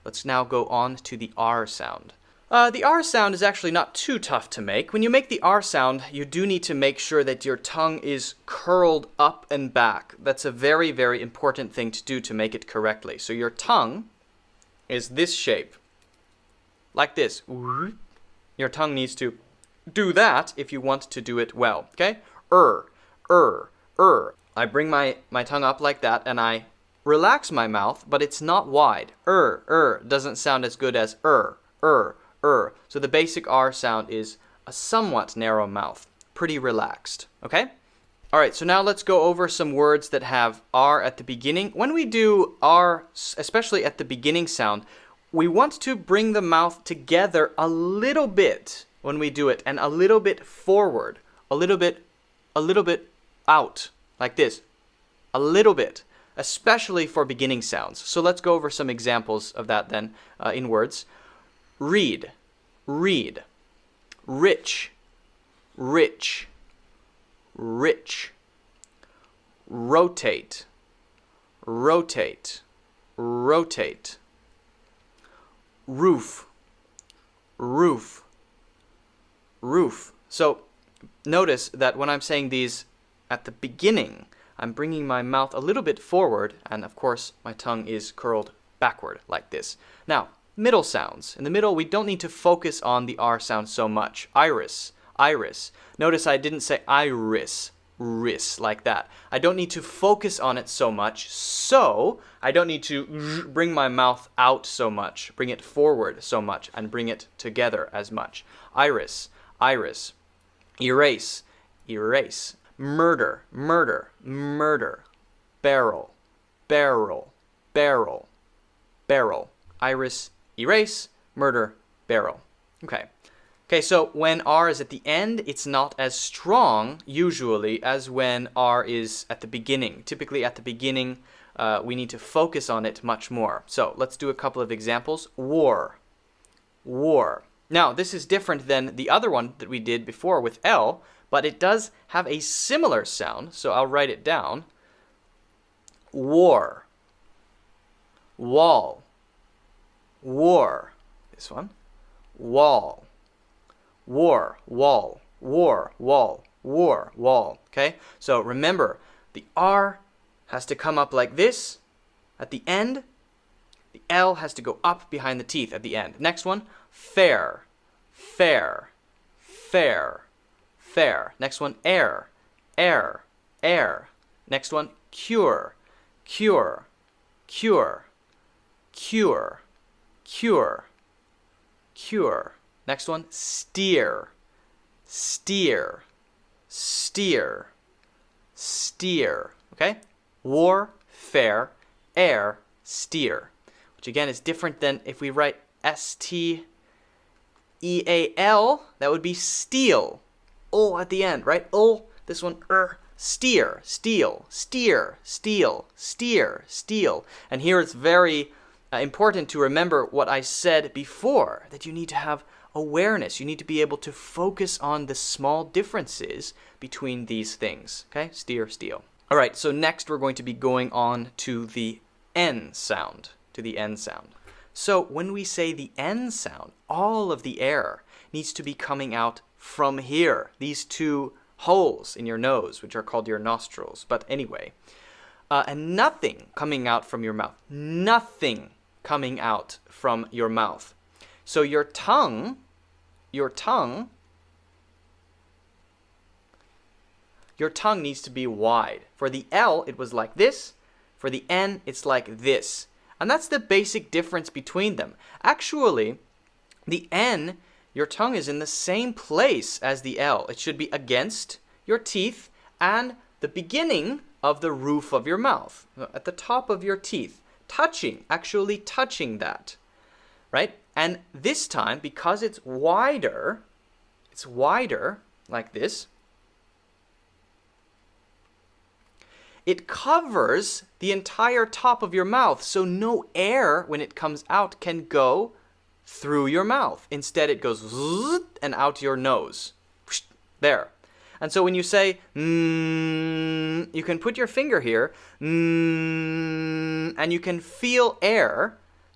Let's now go on to the R sound. The R sound is actually not too tough to make. When you make the R sound, you do need to make sure that your tongue is curled up and back. That's a very, very important thing to do to make it correctly. So your tongue is this shape, like this. Your tongue needs to do that if you want to do it well, okay? I bring my tongue up like that and I relax my mouth, but it's not wide. Doesn't sound as good as So the basic R sound is a somewhat narrow mouth, pretty relaxed, okay? All right, so now let's go over some words that have R at the beginning. When we do R, especially at the beginning sound, we want to bring the mouth together a little bit when we do it, and a little bit forward, a little bit out, like this, a little bit, especially for beginning sounds. So let's go over some examples of that then in words. Read, read, rich, rich, rich, rotate, rotate, rotate, roof, roof, roof. So notice that when I'm saying these at the beginning, I'm bringing my mouth a little bit forward, and of course my tongue is curled backward like this. Now, middle sounds. In the middle, we don't need to focus on the R sound so much. Iris, iris. Notice I didn't say iris, like that. I don't need to focus on it so much, so I don't need to bring my mouth out so much, bring it forward so much, and bring it together as much. Iris, iris. Erase, erase. Murder, murder, murder. Barrel, barrel, barrel, barrel. Iris, erase, murder, barrel. Okay, so when R is at the end, it's not as strong, usually, as when R is at the beginning. Typically at the beginning, we need to focus on it much more. So let's do a couple of examples. War, war. Now, this is different than the other one that we did before with L, but it does have a similar sound, so I'll write it down. War, wall, war. This one. Wall, war, wall, war, wall, war, wall. Okay? So remember, the R has to come up like this at the end. The L has to go up behind the teeth at the end. Next one, fair, fair, fair, fair. Next one, air, air, air. Next one, cure, cure, cure, cure, cure, cure. Next one, steer, steer, steer, steer. Okay? War, fair, air, steer. Which again is different than if we write S-T-E-A-L, that would be steal. O at the end, right? O, this one, steer, steal, steer, steal, steer, steal. And here it's very important to remember what I said before, that you need to have awareness. You need to be able to focus on the small differences between these things. Okay? Steer, steal. All right, so next we're going to be going on to the N sound. So when we say the N sound, all of the air needs to be coming out from here, these two holes in your nose, which are called your nostrils. But anyway, and nothing coming out from your mouth. Nothing coming out from your mouth. So your tongue needs to be wide. For the L, it was like this. For the N, it's like this. And that's the basic difference between them. Actually, the N, your tongue is in the same place as the L. It should be against your teeth and the beginning of the roof of your mouth, at the top of your teeth, actually touching that, right? And this time, because it's wider like this. It covers the entire top of your mouth, so no air, when it comes out, can go through your mouth. Instead, it goes zzz and out your nose. There. And so when you say, you can put your finger here, and you can feel air